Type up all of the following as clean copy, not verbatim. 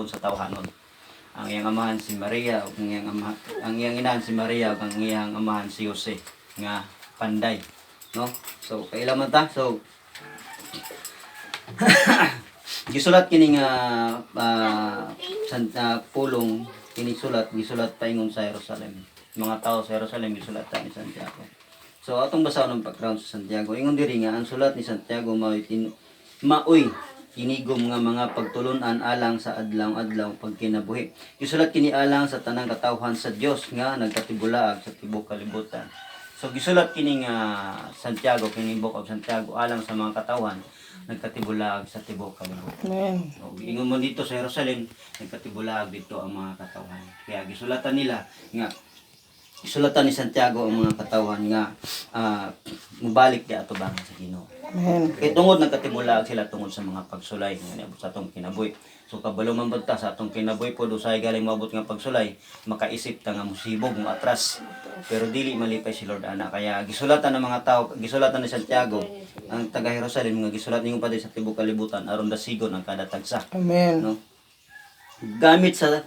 sa tawhanon. Ang iyang amahan si Maria, ang iyang inahan si Maria, ug ang iyang amahan si Jose nga panday, no? So kailan ta? So gisulat kini nga pulong kini gisulat paingon sa Jerusalem. Mga tao sa Jerusalem gisulat ni Santiago. So atong basahon ng background sa Santiago. Ingon diri nga ang sulat ni Santiago maoy tinigom nga mga pagtulunan alang sa adlaw-adlaw pagkinabuhi. Gisulat kini alang sa tanang katawhan sa Dios nga nagkatibulaag sa tibuok kalibutan. So gisulat kini nga Santiago, kini Book of Santiago alang sa mga katawhan nagkatibulaag sa tibuok kalibutan. Amen. So, ingon mo dito sa Jerusalem, nagkatibulaag dito ang mga katawhan. Kaya gisulatan nila nga isulatan ni Santiago ang mga katawhan nga mubalik di ato bang sa Ginoo. Amen. Kay tungod nagkatibulaag sila tungod sa mga pagsulay nga niabot sa atong kinabuhi. So kabalo man banta sa atong kinabuhi pod usay galing moabot nga pagsulay, makaisip ta nga musibog mo atras. Pero dili malipay si Lord ana kaya gisulatan ng mga tao, gisulatan ni Santiago ang taga Jerusalem nga gisulat ningon pa sa tibuok kalibutan aron dasigon ang kada tagsa. Amen. No? Gamit sa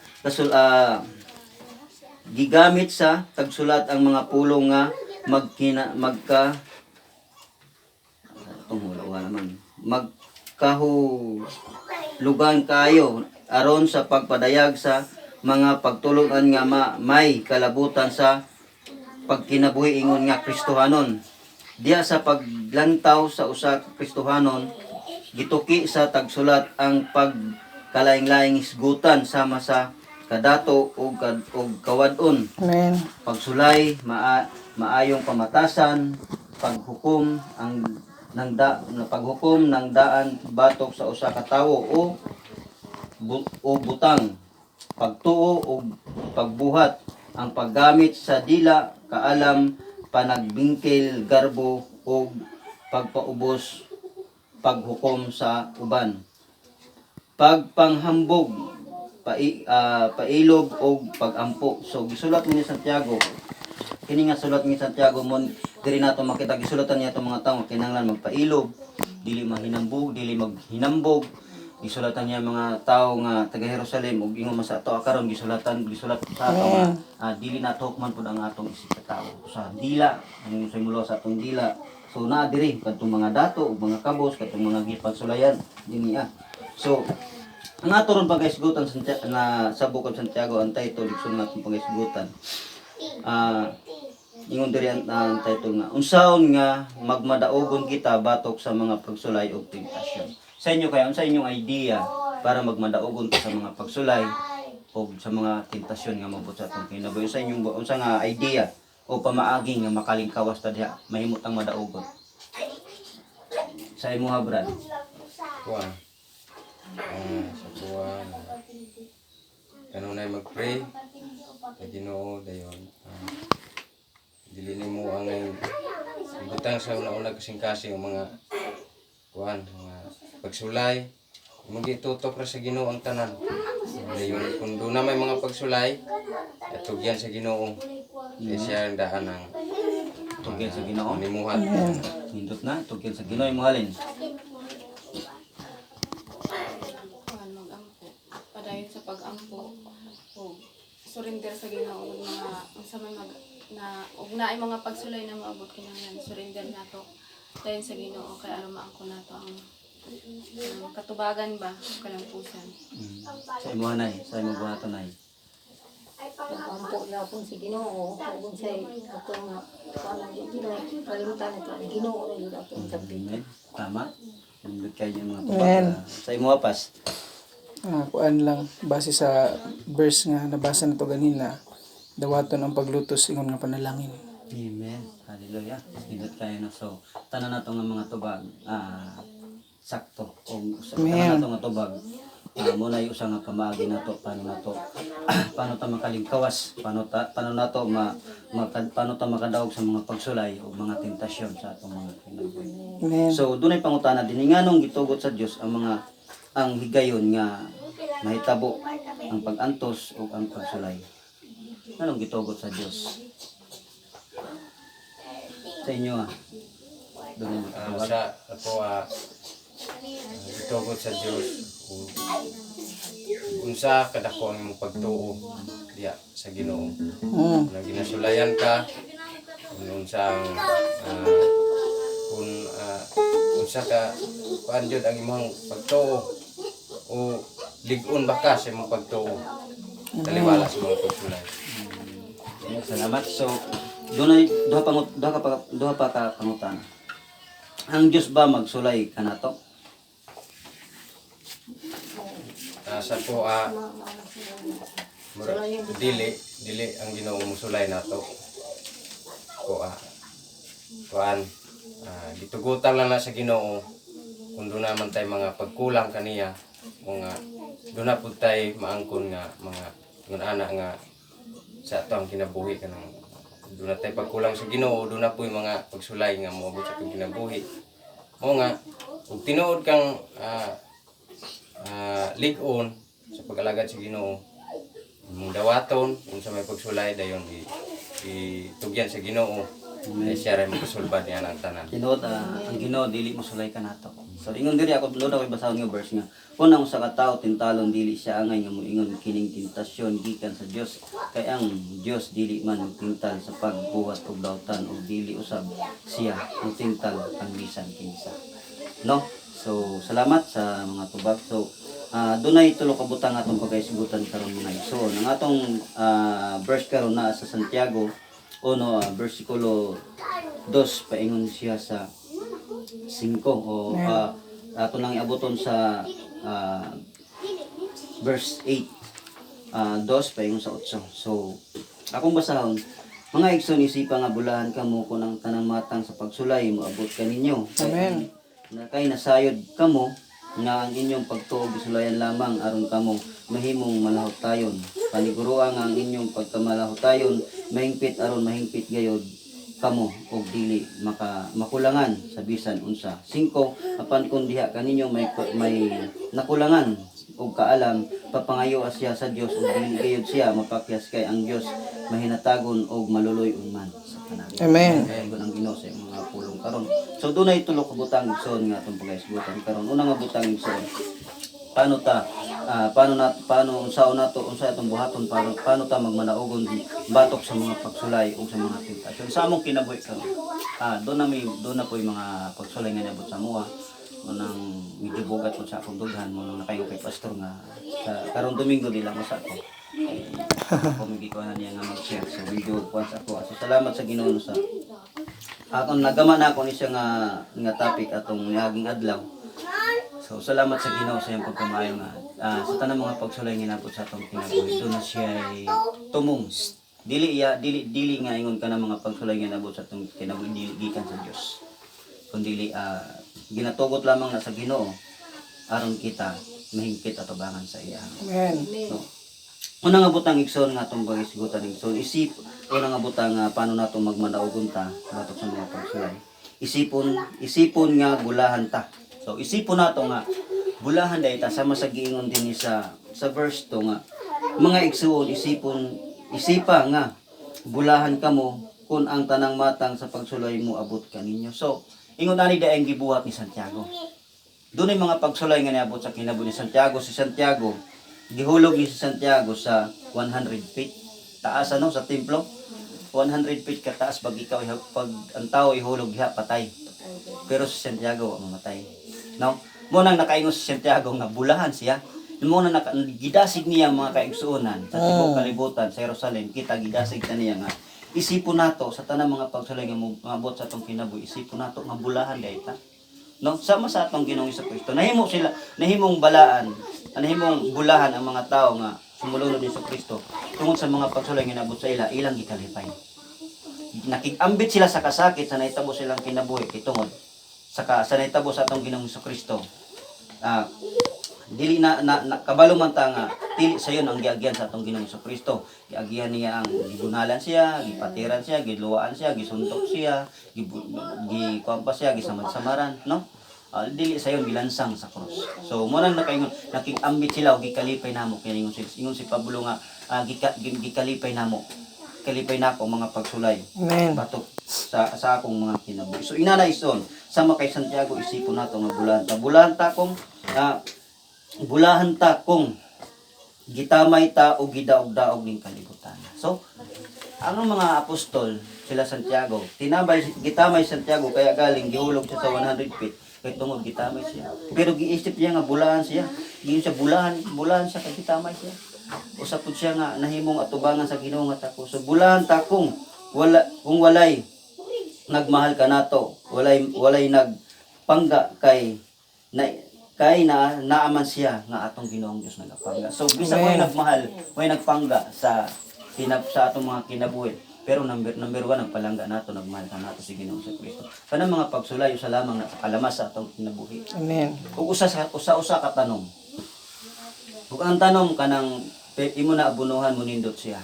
gigamit sa tagsulat ang mga pulong nga magkahulugan kayo aron sa pagpadayag sa mga pagtulunan nga may kalabutan sa pagkinabuhi ingon nga Kristohanon. Diya sa paglantaw sa usa ka Kristohanon gituki sa tagsulat ang pagkalaing-laing isgutan sama sa kadato o kawadon. Amen. Pagsulay, maayong pamatasan, paghukom ng daan batok sa usa ka tawo o butang, pagtuo o pagbuhat, ang paggamit sa dila, kaalam, panagbingkil, garbo o pagpaubos, paghukom sa uban, pagpanghambog, pailog o pagampo. So gisulat ni Santiago kini nga sulat ni Santiago mo diri nato makita gisulatan niya itong mga tawo kinahanglan magpailog, dili mahinambog, dili maghinambog. Gisulatan niya mga tawo nga taga Jerusalem ug ingon man sa ato karon gisulat sa ato nga dili nato man pud ang atong isip sa tawo sa dila ang simulo sa atong dila. So naa diri kadtong mga dato ug mga kabos kadtong mga gipagsulayan dinhi So ang ato ron pagaisgutan na sa Book of Santiago ang title igsoon naton pagaisgutan. Ingon diri ang title nga unsaon nga magmadaogon kita batok sa mga pagsulay ug tentasyon. Sa inyo kaya unsa inyong idea para magmadaogon ta sa mga pagsulay ug sa mga tentasyon nga mabot sa atong kinabuhi? Sa inyong unsa nga idea o pamaagi nga makalingkawas ta diha mahimot ang madaogon? Sa imo ha Brad? Sa buwan kanunay mag-pray sa Ginoo dayon dili nimo ang butang sa una-una kasing-kasing mga mga pagsulay magitutok ra sa Ginoo ang tanan dayon kung doon na may mga pagsulay atugyan sa Ginoo kay siya ang daan ng Tugyan sa Ginoo. nimuhat. Nindot na tugyan sa Ginoo imo halin. Mag-ampo. Padayon sa pag-ampo. O surrender sa Ginoo ug mga unsa may ug naay mga pagsulay na maabot kinahanglan surrender nato dayon sa Ginoo kay aron maangko nato ang katubagan ba kalampusan. Sa imo hanay, sa imo buhaton nay. Pagkampo na po si Ginoo, kung sa'y ato nga, parang Ginoo, kalimutan ito, Ginoo na yun ato ang sabi. Amen. Tama. Nindot kayo yung mga Amen. sa imo apas. Kuan lang base sa verse nga nabasa nato ganina, dawaton ang paglutos ingon nga panalangin. Amen. Hallelujah. Nindot kayo na so tanan nato nga mga tubag sakto o tanan nato nga tubag mo na usa nga pamaagi nato paano paano ta makalingkawas paano nato paano ta makadaog sa mga pagsulay o mga tentasyon sa atong mga kinabuhi. Amen. So dunay pangutana dinhi nganong gitugot sa Dios ang higayon nga mahitabo ang pag-antos o ang pagsulay. Anong gitugot sa Dios? Sa inyo dunay magtuwag. Sa ako gitugot sa Dios unsa kadako ang imong pagtuo diya sa Ginoo. Mm. Kung ginasulayan ka, kung unsang kung unsa ka kuan jud ang imong pagtuo o lig-on ba ka sa imong pagtuo. Taliwala sa mga pagsulay. Salamat. So, duha pa ka pangutana. Ang Dios ba magsulay kanato? Sa po dili ang Ginoo musulay nato. Ko kuan gitugutan lang na sa Ginoo kung doon naman tay mga pagkulang kaniya mga doon na pud tay maangkon nga mga ngun ana nga sa ato ang kinabuhi kanang doon na tay pagkulang sa Ginoo doon na po yung mga pagsulay nga moabot sa atong kinabuhi mo nga ug tinuod kang lig-on sa pag-alagad sa Ginoo mong dawaton unsa may pagsulay dayon itugyan sa Ginoo ay siya rin magkasulbad niya ang tanan. Tinuod ang Ginoo dili mo sulay kanato. So ingon diri ako tulo ako basahon nga verse nga. Unang usa ka tawo tintalon dili siya angay nga moingon kining tentasyon gikan sa Dios. Kay ang Dios dili man tintal sa pagbuhat og dawtan o dili usab siya ang tintal ang bisan kinsa. No? So salamat sa mga tubag. So dunay tulo ka butang atong pagaisgutan karon mga igsoon. Ang atong verse karon na sa Santiago 1 versikulo 2 paingon siya sa 5 o ato lang iaboton sa verse 8 2 paingon sa 8. So akong basahon mga igsoon isipa nga bulahan kamo kun ang tanang matang sa pagsulay moabot kaninyo. Amen. Na kay nasayod kamo nga ang inyong pagtuog isulayan lamang aron kamo mahimong malahotayon. Paniguruan nga ang inyong pagkamalahotayon mahingpit aron mahingpit gayod kamo og dili makulangan sa bisan unsa. 5 apan kun diha kaninyo may nakulangan og kaalam papangayo siya sa Dios ug dili gayud siya mapakyas kay ang Dios mahinatagon og maluluy-on man sa tanan. Amen. Kaya ang Ginoo sa mga pulong karon. So dunay tulo ka butang igsoon nga atong pagaisgutan karon. Una nga butang igsoon. Paano unsa atong buhaton paano ta magmanaogon batok sa mga pagsulay o sa mga tentasyon. Sa among kinabuhi karon. Doon na po yung mga pagsulay nga niabot sa mua. Unang medyo bugat ko sa akong dughan mo nung nakayo kay pastor nga sa karong Domingo di lang mo sa ako. Pumigikuan niya nga mag-share sa video kuan sa ako. So salamat sa Ginoo sa akong nagama na ako ni siya nga topic atong nihaging adlaw. So salamat sa Ginoo sa iyang pagkamayo nga sa tanang mga pagsulay nga nabot sa atong kinabuhi. Doon na siya ay tumong. Dili nga ingon ka na mga pagsulay nga nabot sa atong kinabuhi dili gikan sa Dios. Kundi ginatugot lamang na sa Ginoo aron kita mahingpit at tubangan sa iya. Amen. So, una nga butang igsoon nga atong pagisgutan igsoon una nga butang paano nato magmanaogon ta batok sa mga pagsulay. Isipon nga bulahan ta. So isipon nato nga bulahan day ta sama sa giingon din sa verse to nga mga igsoon isipa nga bulahan kamo kun ang tanang matang sa pagsulay mo abot kaninyo. So ingon ani daay ang gibuhat ni Santiago. Doon ay mga pagsulay nga niabot sa kinabuhi ni Santiago. Si Santiago gihulog ni si Santiago sa 100 feet taas sa templo. 100 feet ka taas pag ang tao ihulog diha patay. Pero si Santiago mamatay. No? Mo nang nakaingon si Santiago nga bulahan siya. Mo nang gidasig niya mga kaigsuonan sa tibuok kalibutan sa Jerusalem. Kita gidasig ta niya nga isipon nato sa tanang mga pagsulay nga mabot sa atong kinabuhi. Isipon nato nga bulahan dayta. No, sama sa atong Ginoong Kristo. Nahimong balaan, nahimong bulahan ang mga tao nga sumulunod ni Kristo tungod sa mga pagsulay nga nabot sa ilang gikalipay. Nakig-ambit sila sa kasakit sa nahitabo silang kinabuhi kitungod sa nahitabo sa atong Ginoong Kristo. Dili na kabalo man ta nga dili sayon ang giagyan sa atong Ginoong Kristo. Giagyan niya ang gibunalan siya, gipatiran siya, giluwaan siya, gisuntok siya, gikwampa siya, gisamad-samaran, no? Dili sayon gilansang sa cross. So mo nang nakaingon nakig-ambit sila og gikalipay namo kay ingon si Pablo nga gikalipay namo. Kalipay nako mga pagsulay. Amen. Batok sa akong mga kinabuhi. So inana ison sama kay Santiago isipon nato nga bulahan ta kung bulahan ta kung gitamay ta o gidaog-daog ning kalibutan. So, ang mga apostol, sila Santiago, gitamay Santiago kaya galing gihulog siya sa 100 feet kay tungod gitamay siya. Pero giisip niya nga bulahan siya. Giyon siya bulahan siya kay gitamay siya. Usa pud siya nga nahimong atubangan sa Ginoo nga tako. So bulahan ta kung walay nagmahal ka nato, walay nagpangga kay naaman siya nga atong Ginoong Dios nagapangga. So bisag way nagmahal, way nagpangga sa atong mga kinabuhi. Pero number one nagpalangga nato, nagmahal ka nato si Ginoong sa Kristo. Kanang mga pagsulayo sa lamang nakakalamas sa atong kinabuhi. Amen. Ug usa ka tanong. Ug ang tanong kanang imo na abunuhan mo nindot siya.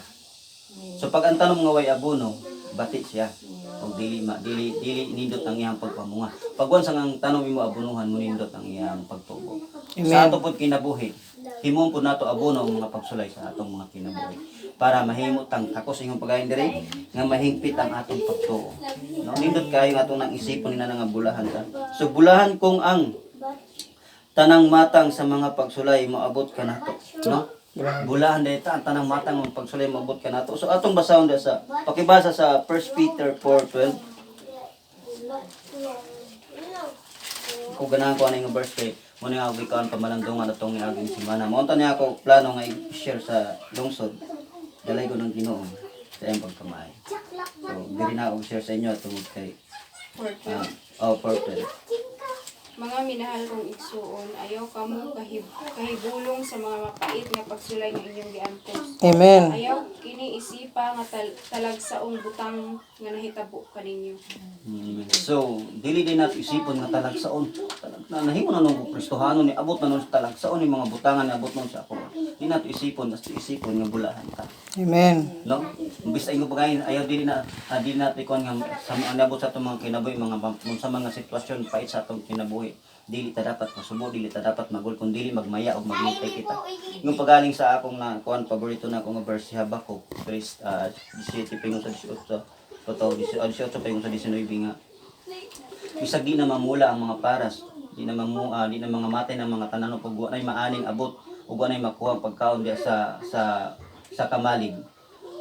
So pag ang tanong nga way abuno, bati siya. O dili nindot ang iyang pagpamunga. Pag once ang tanong imo abunuhan mo nindot ang iyang pagtubo. Sa ato pud kinabuhi, himong pud nato abuno ang mga pagsulay sa atong mga kinabuhi para mahimot ang ako sa inyong pagayon diri nga mahingpit ang atong pagtuo. No, nindot kayo nga atong nang isipon nina nga bulahan ta. So bulahan kung ang tanang matang sa mga pagsulay moabot ka nato, no? Bulahan dito ang tanang matang ng pagsulay moabot ka nato. So atong basahon sa pakibasa sa 1 Peter 4:12. Kung ganahan ko ano yung verse kay mo nga ako ikaw ang pamalandungan atong niaging simana. Maunta niya ako plano nga i-share sa lungsod. Dalay ko ng Ginoo sa iyong pagkamay. So diri na ako share sa inyo tungod kay 4:12. Mga minahal kong igsuon, ayaw kamo kahibulong sa mga mapait nga pagsulay ng inyong giantos. Amen. Ayaw kini isipa nga talagsaong butang nga nahitabo kaninyo. So, dili din natin isipon nga talagsaon. Nahimo na nung Kristohano ni abot na nung talagsaon ni mga butangan ni abot nung sa ako. Di natin isipon, basta isipon nga bulahan ta. Amen. No? Bisa ingo pagayon ayaw dili natin kon nga sa mga nabot sa atong mga kinabuhi mga sa mga sitwasyon pait sa atong kinabuhi. Dili ta dapat masubo, dili ta dapat magul kun dili magmaya og maglipay kita. Yung pagaling sa akong na kuan paborito na akong verse si Habakuk 17 pingon sa 18. Totoo 18 pingon sa 19 nga. Bisag di na mamula ang mga paras, di na mga matay ng mga tanan pag wa nay maaning abot ug wa nay makuha ang pagkaon diya sa kamalig.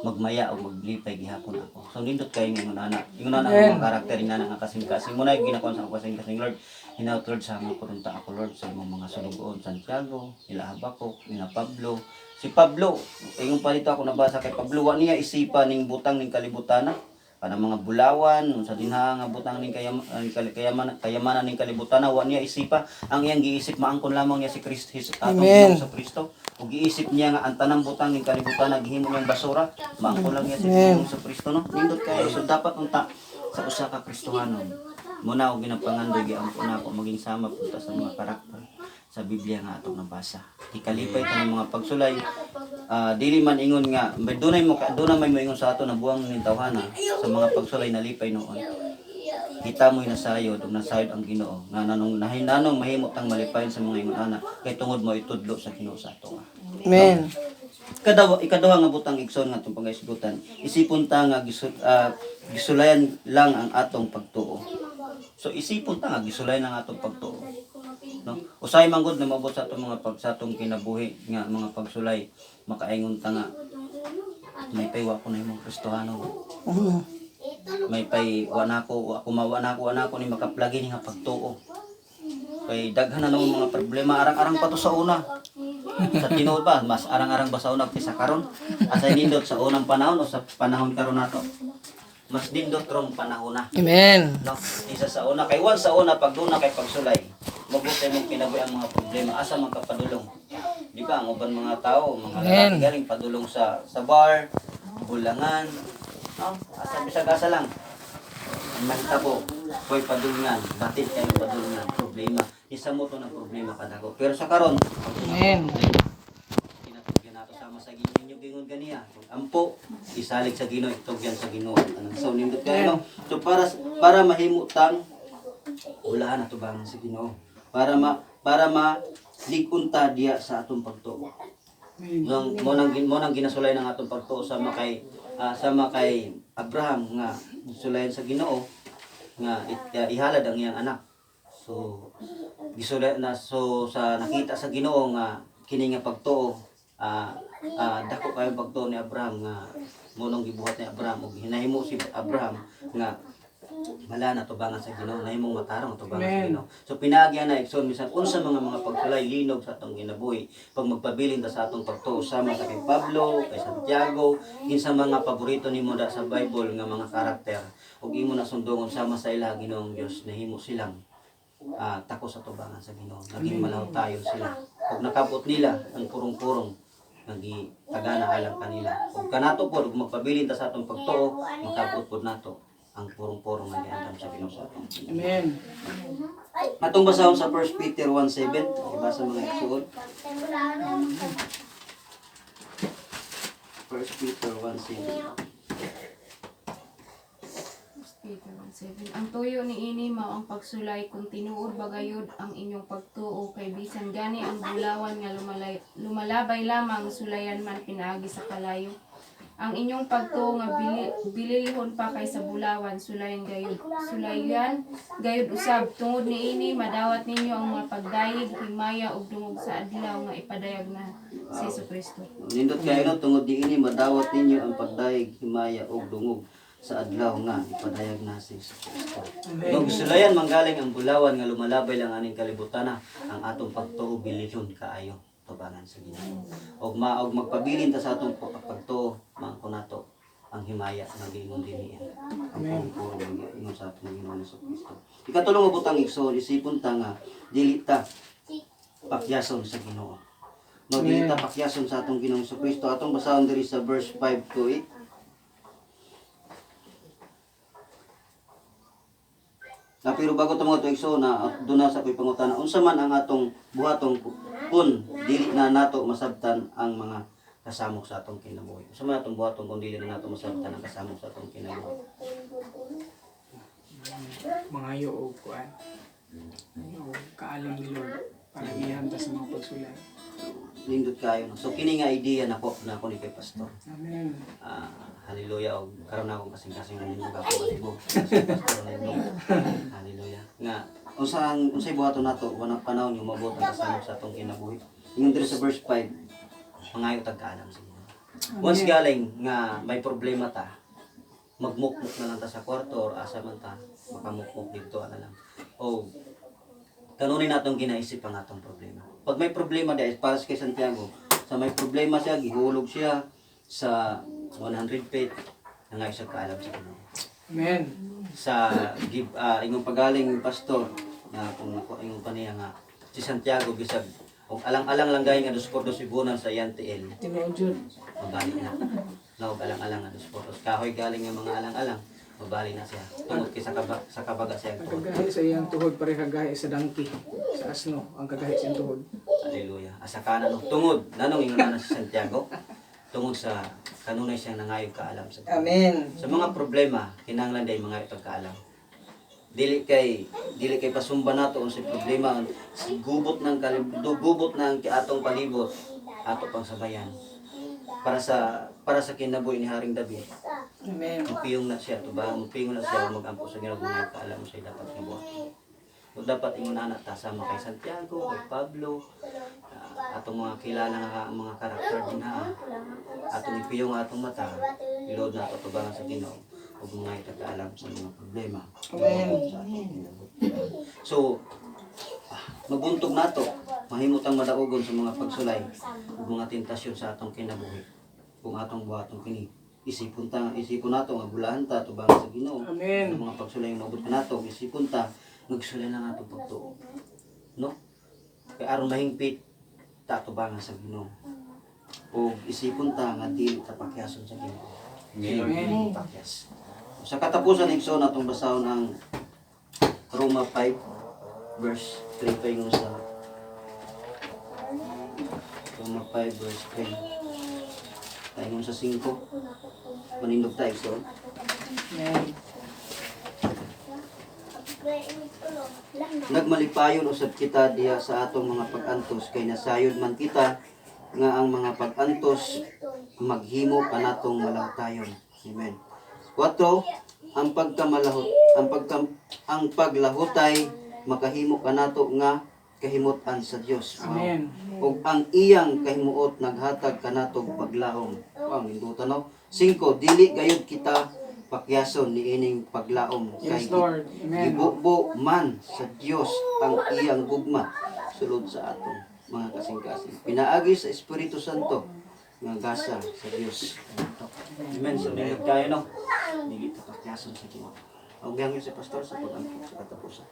Magmaya o maglipay gihapon ako. So nindot kayo ng nana. Yung nana ang mga karakter nga nga kasing-kasing. Muna yung ginakuan sa ako kasing-kasing Lord. Hinaut Lord sa mga kurunta ako Lord sa mga sulugoon. Santiago, nila Habakuk, nila Pablo. Si Pablo, yung palito ako nabasa kay Pablo, wa niya isipan ning butang ning kalibutan para mga bulawan sa dinha nga butang ning kayamanan ning kalibutan wa niya isipa ang iyang giisip maangkon lamang niya si Kristo atong sa Kristo ug giisip niya nga ang tanang butang ning kalibutan gihimo niyang basura maangkon lang niya si sa Kristo no nindot kayo so dapat unta sa usa ka Kristohanon muna og ginapangandoy giampo na ako maging sama punta sa mga karakter sa Biblia nga atong nabasa ikalipay ta ng mga pagsulay dili man ingon nga dunay may moingon sa ato na buwang ning tawhana sa mga pagsulay na lipay noon kita mo'y nasayod ug nasayod ang Ginoo nga nanong mahimot ang malipayon sa mga ingon ana kay tungod mo itudlo sa Ginoo sa ato. Amen. Ikaduha nga butang igsoon nga atong pangaisgutan isipon ta nga gisulayan lang ang atong pagtuo. So isipon ta nga gisulayan ang atong pagtuo. No? Usay man gud na maabot sa atong mga pagsatong kinabuhi nga mga pagsulay makaingon ta nga may paywa ko na imong Kristohano. May pay wa nako ni makaplagi ni nga pagtuo. Kay daghan na nang mga problema arang-arang pa to sa una. Sa tinuod ba mas arang-arang ba sa una kaysa karon? Asa nindot sa unang panahon o sa panahon karon nato? Mas dindot rong panahon na. Amen. No, isa sa una kay once sa una pag duna kay pagsulay mabuti mong kinabuhi ang mga problema asa man ka padulong di ba ang uban mga tao mga lalaki galing padulong sa bar bulangan no asa bisag asa lang magtabo koy padulungan batit kayo padulungan problema isa mo to ng problema kadako pero sa karon Amen. kinatugyan nato sama sa Ginoo gingon ganiya ampo isalig sa Ginoo itugyan sa Ginoo anong so nindot kayo no so para mahimutang ulahan ato bangon sa Ginoo para ligunta diya sa atong pagtuo. Mo nang ginasulay ng atong pagtuo sa makay Abraham nga sulayan sa Ginoo nga ihalad ang iyang anak. So gisulay na so sa nakita sa Ginoo nga kini nga pagtuo dako kayo pagtuo ni Abraham nga munong gibuhat ni Abraham ug hinahimo si Abraham nga wala na tubangan sa Ginoo, nahimong matarong tubangan sa Amen. Ginoo. So pinaagyan na igsoon bisan unsa mga pagsulay linog sa atong ginabuhi pag magpabilin ta sa atong pagtuo sama sa kay Pablo, kay Santiago, kinsa mga paborito nimo da sa Bible nga mga karakter ug imo na sundongon sama sa ila Ginoong Dios nahimo silang tako sa tubangan sa Ginoo. Naging malaw tayo sila. Ug nakabot nila ang purong-purong nagi tagana alang kanila. Ug kanato pod ug magpabilin ta sa atong pagtuo, makabot pod nato ang purong-purong nga giandam sa Ginoo sa atong. Amen. Atong basahon sa 1 Peter 1:7, ibasa mga igsoon. 1 Peter 1:7. Peter 1:7. Ang tuyo ni ini mao ang pagsulay kung tinuod bagayod ang inyong pagtuo kay bisan gani ang bulawan nga lumalabay lamang sulayan man pinaagi sa kalayo. Ang inyong pagtuo nga bililihon pa kay sa bulawan sulayan gayud usab tungod ni ini madawat ninyo ang mga pagdayeg himaya ug dungog sa adlaw nga ipadayag na si Jesucristo. Nindot kayo no tungod diini madawat ninyo ang pagdaig himaya ug dungog sa adlaw nga ipadayag na si Kristo. Kung sulayan manggaling ang bulawan nga lumalabay lang aning kalibutan ang atong pagtuo bilihon kaayo tubangan sa Ginoo. Og magpabilin ta sa atong pagtuo mangko nato ang himaya nga giingon dinhi. Ang puro ingon sa atong Ginoo sa Kristo. Ikatulong butang igsoon isipon ta nga dili ta pakyason sa Ginoo. No dili ta pakyason sa atong Ginoong sa Kristo. Atong basahon diri sa verse 5 to 8. Pero bago ito mga tuigso na doon na sa ko'y pangutana, unsa man ang atong buhatong kung dili na nato masabtan ang mga kasamok sa atong kinabuhi. Unsa man atong buhatong kung dili na nato masabtan ang kasamok sa atong kinabuhi. Mangayo o kuan. O kaalam ni Lord para ihanda sa mga pagsulay. Nindot kayo. No? So kini nga idea nako na ako ni kay pastor. Amen. Hallelujah og karon na akong kasing-kasing nindot ako malibo. Hallelujah. Nga unsay buhaton nato wanang panahon yung mabuot ang kasamok sa atong kinabuhi. Ingon diri sa verse 5, mangayo tagkaalam sa Ginoo. Once galing nga may problema ta, magmukmuk na lang ta sa kwarto or asa man ta, makamukmuk dito na lang. O kanunin natong ginaisip ang atong problema. Pag may problema dahil para sa kay Santiago, sa may problema siya, gihulog siya sa 100 feet, nangay siya kaalam sa Ginoo. Amen. Sa ingong pagaling pastor, na kung ingong pa niya nga, si Santiago bisag, og alang-alang lang gaya nga 2 por 2 ibunan sa Yantiel. Tinuod jud. Mabali na. Naog alang-alang nga 2 por 2. Kahoy galing nga mga alang-alang, mabali na siya. Tungod kay sa kabaga siya. Ang kagahi sa iyang tuhod pare kagahi sa donkey. Sa asno ang kagahi sa iyang tuhod. Hallelujah. Asa kanan og tungod. Nanong ingon na si Santiago? Tungod sa kanunay siyang nangayog kaalam sa Ginoo. Amen. Sa mga problema, kinahanglan day mga pagkaalam. Dili kay pasumba nato ang problema gubot ng atong palibot ato pang sabayan para sa kinabuhi ni Haring David. Amen. Mupiyong na siya mupiyong na siya magampo sa Ginoo nga kaalam sa dapat gibuhat. So dapat ingon na ta sama kay Santiago, kay Pablo, atong mga kilala nga mga karakter din atong ipiyong atong mata, ilod na ato tubangan sa Ginoo ug mga itagaalam sa mga problema. Amen. So mabuntog nato, mahimutang madaugon sa mga pagsulay ug mga tentasyon sa atong kinabuhi. Kung atong buhaton kini, isipon nato nga bulahan ta tubangan sa Ginoo. Amen. Ang mga pagsulay nga mabot nato, isipon ta magsulay na atong pagtuo. No? Kay aron mahingpit ta tubangan sa Ginoo. O isipon ta nga dili ta pakyason sa Ginoo. Amen. Pakyas. Sa katapusan igsoon atong basahon ang Roma 5 verse 3 paingon sa Roma 5 verse 3. Paingon sa 5. Manindog tayo igsoon. Amen. Nagmalipayon usab kita diha sa atong mga pag-antos kay nasayod man kita nga ang mga pag-antos maghimo kanatong malahutayon. Amen. 4. Ang paglahutay makahimo kanato nga kahimutan sa Dios. Wow. Amen. Ug ang iyang kahimuot naghatag kanatog paglaom. Wow, hindutan no. 5, dili gayud kita pakyason niining paglaom Yes, Lord. Amen. gibubo man sa Dios ang iyang gugma sulod sa aton mga kasing-kasing. Pinaagi sa Espiritu Santo nga gasa sa Dios. Amen. So ningit kayo no. Dili ta pakyason sa Ginoo. Ang biyang si pastor sa pag-ampok sa katapusan.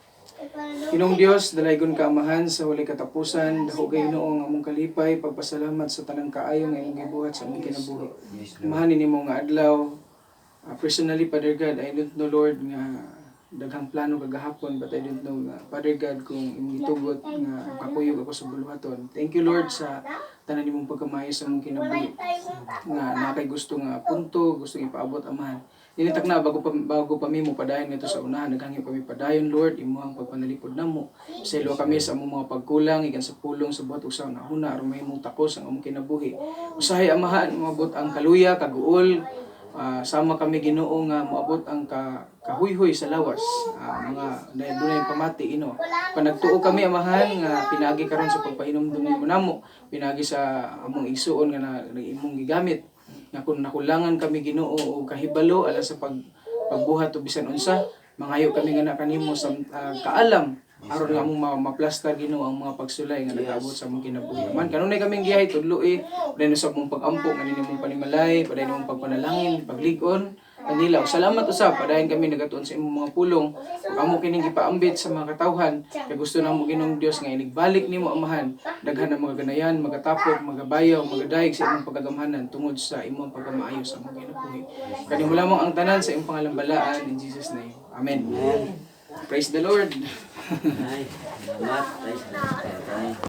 Kinong Dios, dalaygon ka amahan sa walay katapusan, dako kayo noong among kalipay, pagpasalamat sa tanang kaayo nga imong gibuhat sa among kinabuhi. Amahanin nimo nga adlaw. Personally, Father God, I don't know, Lord, nga daghang plano kagahapon, but I don't know, Father God, kung imong gitugot nga kakuyog ako sa buluhaton. Thank you, Lord, sa tanan nimong pagkamayo sa among kinabuhi. Nga nakay gusto nga punto, gusto ipaabot amahan. Dinitak na bago pa mi mo padayon nito sa unahan, naghangyo kami padayon, Lord, imo ang pagpanalipod namo. Sa ilo kami sa among mga pagkulang, ikan sa pulong sa buhat usaw na huna aron mahimong takos ang among kinabuhi. Usahay amahan moabot ang kaluya, kaguol, sama kami Ginoo nga moabot ang kahuyhoy sa lawas, mga dunay pamati ino. Panagtuo kami amahan nga pinaagi karon sa pagpainom mo namo, pinaagi sa among igsuon nga na imong gigamit. Nga kung nakulangan kami Ginoo o kahibalo ala sa pagbuhat o bisan unsa, mangayo kami nga na kanimo sa kaalam aron nga among maplastar Ginoo ang mga pagsulay nga nag-abot sa among kinabuhi. Man kanunay kaming gihay tudloi, padayon sa among pag-ampo nga nimong panimalay, padayon nimong pagpanalangin, paglig-on, kanila. Salamat usab padayon kami nagatuon sa imong mga pulong. Ug amo kining gipaambit sa mga katawhan, kay gusto namo Ginoong Dios nga inigbalik nimo amahan, daghan ang mga ganayan, magatapok, magabayaw, magadayeg sa imong pagagamhanan tungod sa imong pagkamaayo sa among kinabuhi. Kanimo lamang ang tanan sa imong pangalambalaan in Jesus name. Amen. Praise the Lord. Ay, salamat. Ay, salamat.